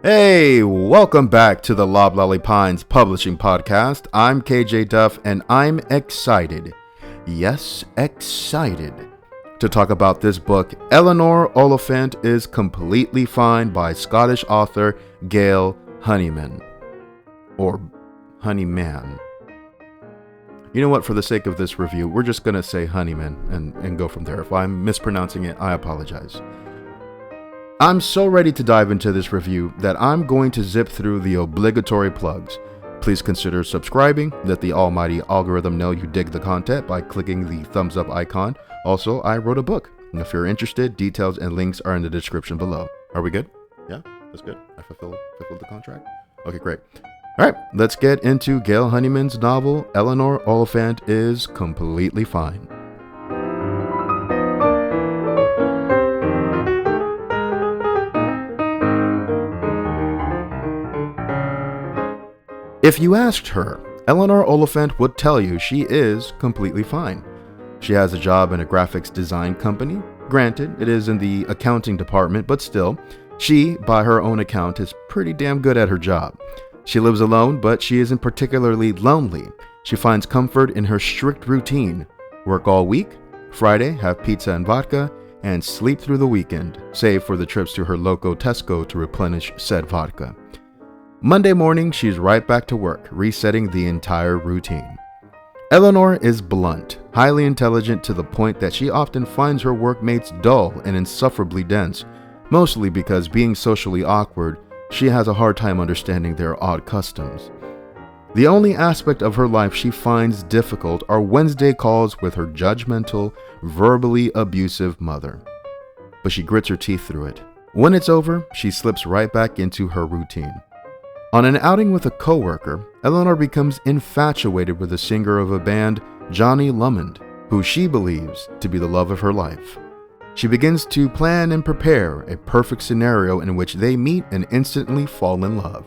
Hey, welcome back to the LOBLOLLY Pines Publishing Podcast. I'm KJ Duff, and I'm excited, yes, excited, to talk about this book, Eleanor Oliphant is Completely Fine by Scottish author GAIL Honeyman. Or Honeyman. You know what, for the sake of this review, we're just going to say Honeyman and go from there. If I'm mispronouncing it, I apologize. I'm so ready to dive into this review that I'm going to zip through the obligatory plugs. Please consider subscribing, let the almighty algorithm know you dig the content by clicking the thumbs up icon. Also, I wrote a book, and if you're interested, details and links are in the description below. Are we good? Yeah, that's good. I fulfilled the contract? Okay, great. All right, let's get into GAIL Honeyman's novel, Eleanor Oliphant is Completely Fine. If you asked her, Eleanor Oliphant would tell you she is completely fine. She has a job in a graphics design company. Granted, it is in the accounting department, but still, she, by her own account, is pretty damn good at her job. She lives alone, but she isn't particularly lonely. She finds comfort in her strict routine. Work all week, Friday have pizza and vodka, and sleep through the weekend, save for the trips to her local Tesco to replenish said vodka. Monday morning, she's right back to work, resetting the entire routine. Eleanor is blunt, highly intelligent to the point that she often finds her workmates dull and insufferably dense, mostly because being socially awkward, she has a hard time understanding their odd customs. The only aspect of her life she finds difficult are Wednesday calls with her judgmental, verbally abusive mother. But she grits her teeth through it. When it's over, she slips right back into her routine. On an outing with a coworker, Eleanor becomes infatuated with the singer of a band, Johnny Lummond, who she believes to be the love of her life. She begins to plan and prepare a perfect scenario in which they meet and instantly fall in love.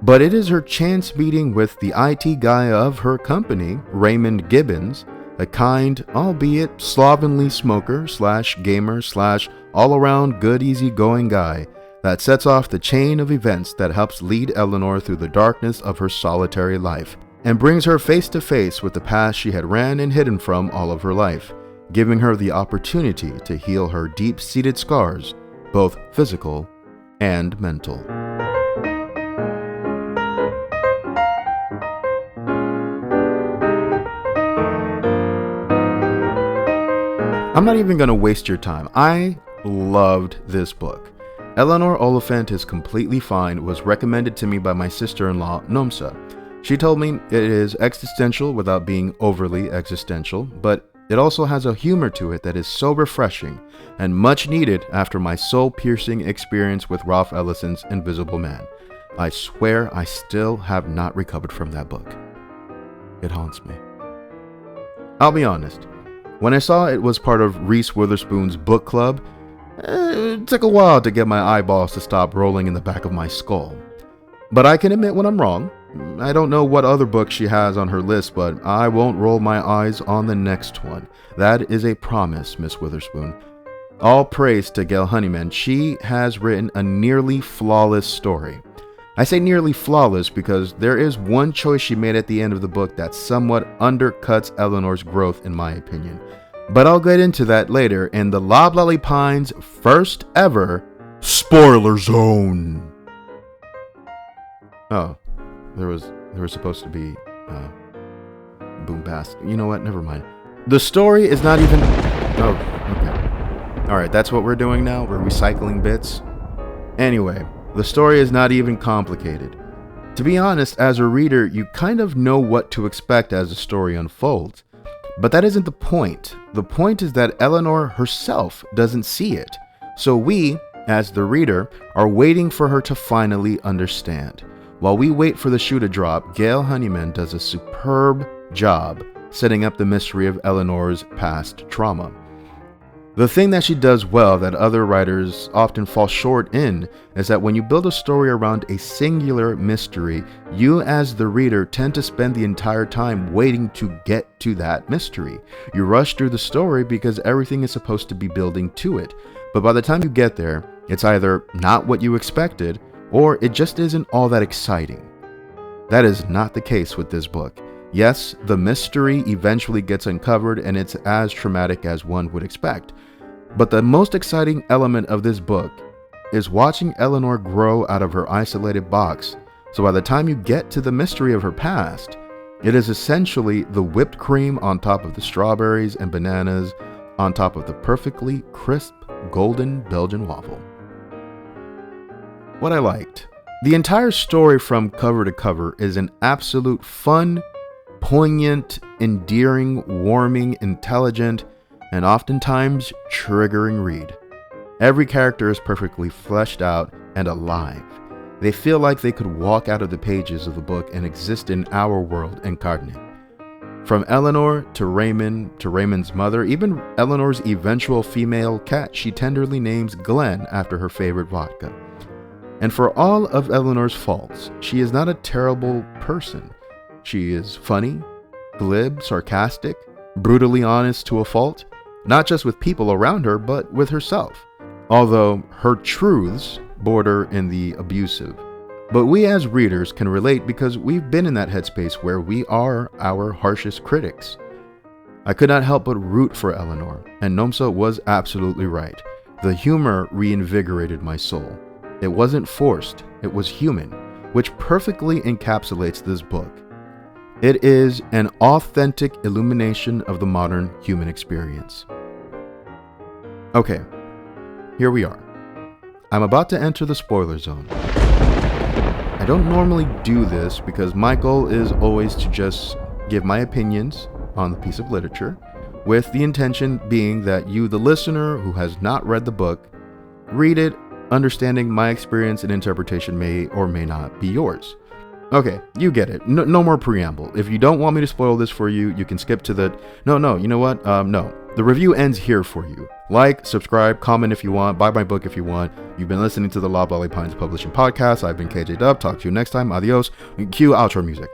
But it is her chance meeting with the IT guy of her company, Raymond Gibbons, a kind, albeit slovenly smoker / gamer / all-around good easygoing guy, that sets off the chain of events that helps lead Eleanor through the darkness of her solitary life and brings her face to face with the past she had ran and hidden from all of her life, giving her the opportunity to heal her deep-seated scars, both physical and mental. I'm not even going to waste your time. I loved this book. Eleanor Oliphant is Completely Fine was recommended to me by my sister-in-law, Nomsa. She told me it is existential without being overly existential, but it also has a humor to it that is so refreshing and much needed after my soul-piercing experience with Ralph Ellison's Invisible Man. I swear I still have not recovered from that book. It haunts me. I'll be honest, when I saw it was part of Reese Witherspoon's book club, it took a while to get my eyeballs to stop rolling in the back of my skull. But I can admit when I'm wrong. I don't know what other books she has on her list, but I won't roll my eyes on the next one. That is a promise, Miss Witherspoon. All praise to GAIL Honeyman. She has written a nearly flawless story. I say nearly flawless because there is one choice she made at the end of the book that somewhat undercuts Eleanor's growth, in my opinion. But I'll get into that later in the LOBLOLLY Pines' first ever spoiler zone. Oh, there was supposed to be bombast. You know what? Never mind. The story is not even. Oh, okay. All right, that's what we're doing now. We're recycling bits. Anyway, the story is not even complicated. To be honest, as a reader, you kind of know what to expect as the story unfolds. But that isn't the point. The point is that Eleanor herself doesn't see it. So we, as the reader, are waiting for her to finally understand. While we wait for the shoe to drop, GAIL Honeyman does a superb job setting up the mystery of Eleanor's past trauma. The thing that she does well that other writers often fall short in is that when you build a story around a singular mystery, you as the reader tend to spend the entire time waiting to get to that mystery. You rush through the story because everything is supposed to be building to it. But by the time you get there, it's either not what you expected or it just isn't all that exciting. That is not the case with this book. Yes, the mystery eventually gets uncovered and it's as traumatic as one would expect. But the most exciting element of this book is watching Eleanor grow out of her isolated box. So by the time you get to the mystery of her past, it is essentially the whipped cream on top of the strawberries and bananas on top of the perfectly crisp golden Belgian waffle. What I liked. The entire story from cover to cover is an absolute fun, poignant, endearing, warming, intelligent, and oftentimes triggering read. Every character is perfectly fleshed out and alive. They feel like they could walk out of the pages of the book and exist in our world incarnate. From Eleanor to Raymond to Raymond's mother, even Eleanor's eventual female cat she tenderly names Glenn after her favorite vodka. And for all of Eleanor's faults, she is not a terrible person. She is funny, glib, sarcastic, brutally honest to a fault, not just with people around her, but with herself. Although her truths border in the abusive. But we as readers can relate because we've been in that headspace where we are our harshest critics. I could not help but root for Eleanor, and Nomsa was absolutely right. The humor reinvigorated my soul. It wasn't forced, it was human, which perfectly encapsulates this book. It is an authentic illumination of the modern human experience. Okay, here we are. I'm about to enter the spoiler zone. I don't normally do this because my goal is always to just give my opinions on the piece of literature, with the intention being that you, the listener who has not read the book, read it, understanding my experience and interpretation may or may not be yours. Okay, you get it. No more preamble. If you don't want me to spoil this for you, you can skip to the... No, you know what? No. The review ends here for you. Like, subscribe, comment if you want, buy my book if you want. You've been listening to the LOBLOLLY Pines Publishing Podcast. I've been KJ Duff. Talk to you next time. Adios. Cue outro music.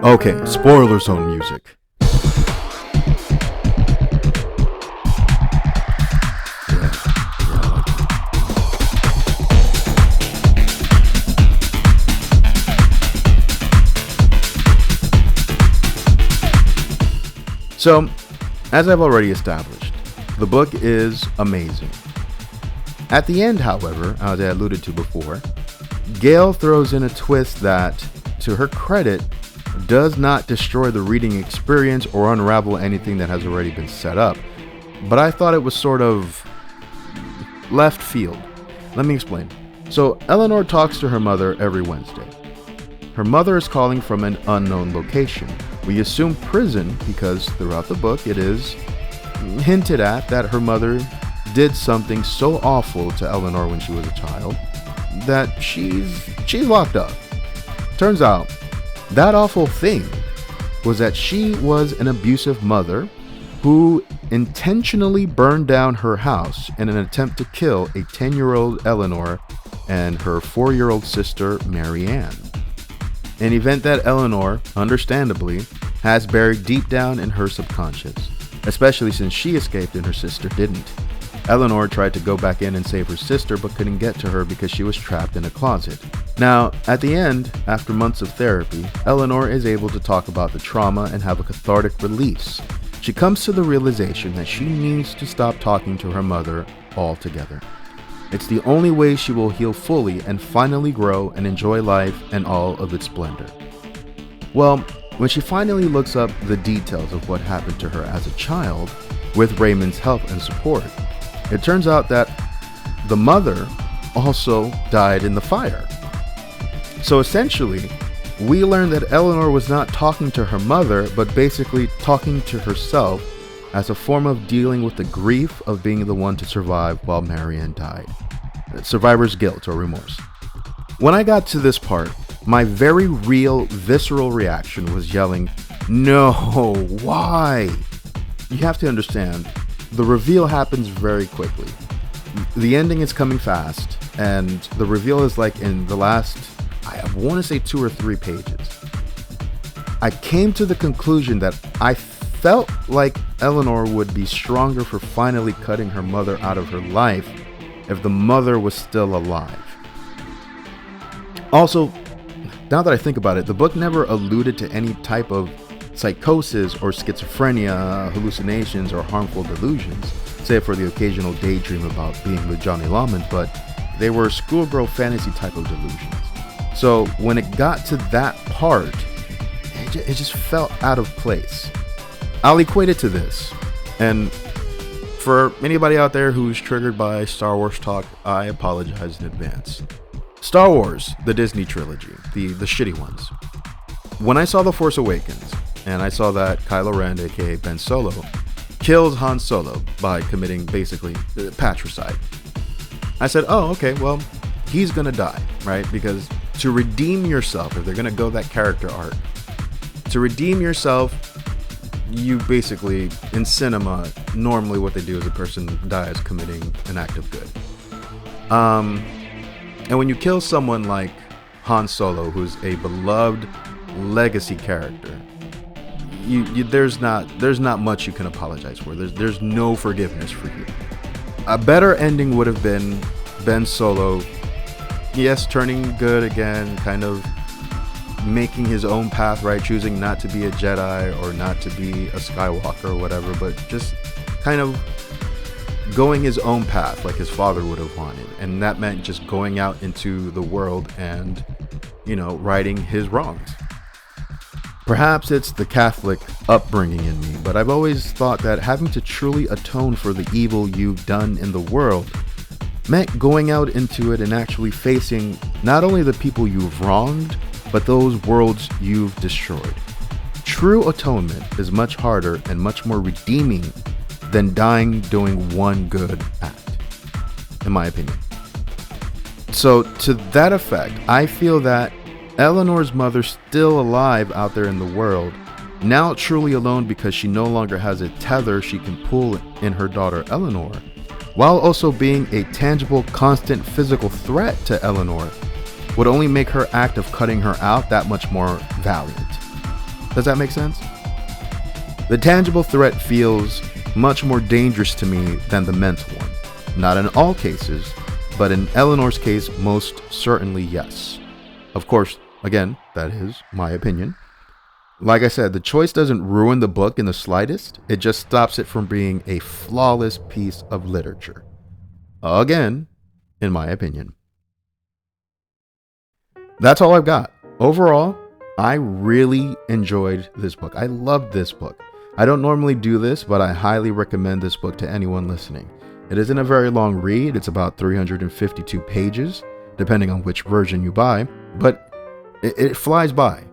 Okay, spoiler zone music. So, as I've already established, the book is amazing. At the end, however, as I alluded to before, GAIL throws in a twist that, to her credit, does not destroy the reading experience or unravel anything that has already been set up. But I thought it was sort of left field. Let me explain. So, Eleanor talks to her mother every Wednesday. Her mother is calling from an unknown location. We assume prison because throughout the book it is hinted at that her mother did something so awful to Eleanor when she was a child that she's locked up. Turns out that awful thing was that she was an abusive mother who intentionally burned down her house in an attempt to kill a 10-year-old Eleanor and her 4-year-old sister Marianne. An event that Eleanor, understandably, has buried deep down in her subconscious, especially since she escaped and her sister didn't. Eleanor tried to go back in and save her sister but couldn't get to her because she was trapped in a closet. Now, at the end, after months of therapy, Eleanor is able to talk about the trauma and have a cathartic release. She comes to the realization that she needs to stop talking to her mother altogether. It's the only way she will heal fully and finally grow and enjoy life and all of its splendor. Well, when she finally looks up the details of what happened to her as a child, with Raymond's help and support, it turns out that the mother also died in the fire. So essentially, we learn that Eleanor was not talking to her mother, but basically talking to herself as a form of dealing with the grief of being the one to survive while Marianne died. Survivor's guilt or remorse. When I got to this part, my very real, visceral reaction was yelling, "No, why?" You have to understand, the reveal happens very quickly. The ending is coming fast, and the reveal is like in the last, I want to say 2 or 3 pages. I came to the conclusion that I felt like Eleanor would be stronger for finally cutting her mother out of her life if the mother was still alive. Also, now that I think about it, the book never alluded to any type of psychosis or schizophrenia, hallucinations, or harmful delusions, save for the occasional daydream about being with Johnny Lawman, but they were schoolgirl fantasy type of delusions. So when it got to that part, it just felt out of place. I'll equate it to this, and for anybody out there who's triggered by Star Wars talk, I apologize in advance. Star Wars, the Disney trilogy, the shitty ones. When I saw The Force Awakens, and I saw that Kylo Ren, aka Ben Solo, kills Han Solo by committing basically patricide, I said, oh, okay, well, he's gonna die, right? Because to redeem yourself, if they're gonna go that character arc, to redeem yourself, you basically, in cinema, normally what they do is a person dies committing an act of good. And when you kill someone like Han Solo, who's a beloved legacy character, there's not much you can apologize for. There's no forgiveness for you. A better ending would have been Ben Solo, yes, turning good again, kind of making his own path, right? Choosing not to be a Jedi or not to be a Skywalker or whatever, but just kind of going his own path like his father would have wanted. And that meant just going out into the world and, righting his wrongs. Perhaps it's the Catholic upbringing in me, but I've always thought that having to truly atone for the evil you've done in the world meant going out into it and actually facing not only the people you've wronged, but those worlds you've destroyed. True atonement is much harder and much more redeeming than dying doing one good act, in my opinion. So to that effect, I feel that Eleanor's mother, still alive out there in the world, now truly alone because she no longer has a tether she can pull in her daughter Eleanor, while also being a tangible, constant physical threat to Eleanor, would only make her act of cutting her out that much more valiant. Does that make sense? The tangible threat feels much more dangerous to me than the mental one. Not in all cases, but in Eleanor's case, most certainly yes. Of course, again, that is my opinion. Like I said, the choice doesn't ruin the book in the slightest. It just stops it from being a flawless piece of literature. Again, in my opinion. That's all I've got. Overall, I really enjoyed this book. I loved this book. I don't normally do this, but I highly recommend this book to anyone listening. It isn't a very long read. It's about 352 pages, depending on which version you buy, but it flies by.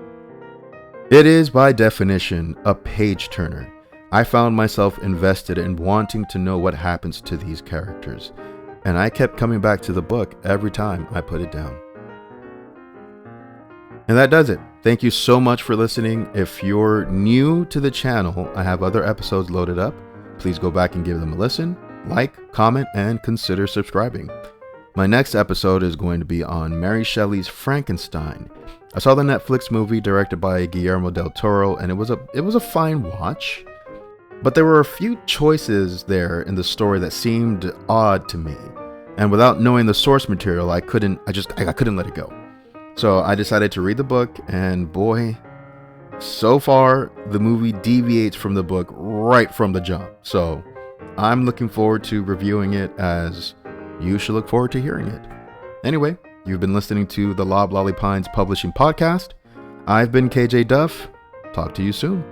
It is, by definition, a page turner. I found myself invested in wanting to know what happens to these characters, and I kept coming back to the book every time I put it down. And that does it. Thank you so much for listening. If you're new to the channel, I have other episodes loaded up. Please go back and give them a listen, like, comment, and consider subscribing. My next episode is going to be on Mary Shelley's Frankenstein. I saw the Netflix movie directed by Guillermo del Toro, and it was a fine watch, but there were a few choices there in the story that seemed odd to me. And without knowing the source material, I couldn't let it go. So I decided to read the book, and boy, so far the movie deviates from the book right from the jump. So I'm looking forward to reviewing it, as you should look forward to hearing it. Anyway, you've been listening to the LOBLOLLY Pines Publishing Podcast. I've been KJ Duff. Talk to you soon.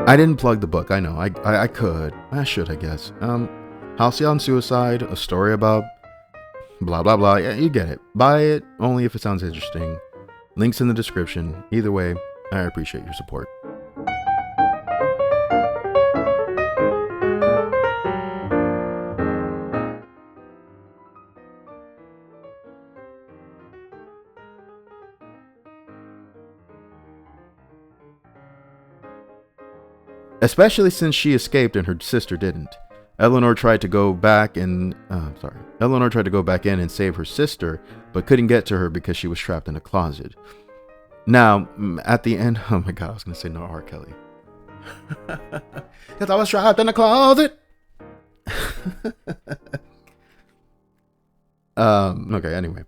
I didn't plug the book. I know. I could. I should, I guess. Halcyon Suicide, a story about blah, blah, blah. Yeah, you get it. Buy it only if it sounds interesting. Links in the description. Either way, I appreciate your support. Especially since she escaped and her sister didn't. Eleanor tried to go back and Eleanor tried to go back in and save her sister, but couldn't get to her because she was trapped in a closet. Now, at the end, oh my God, I was gonna say no R. Kelly. Because I was trapped in a closet. Okay, anyway.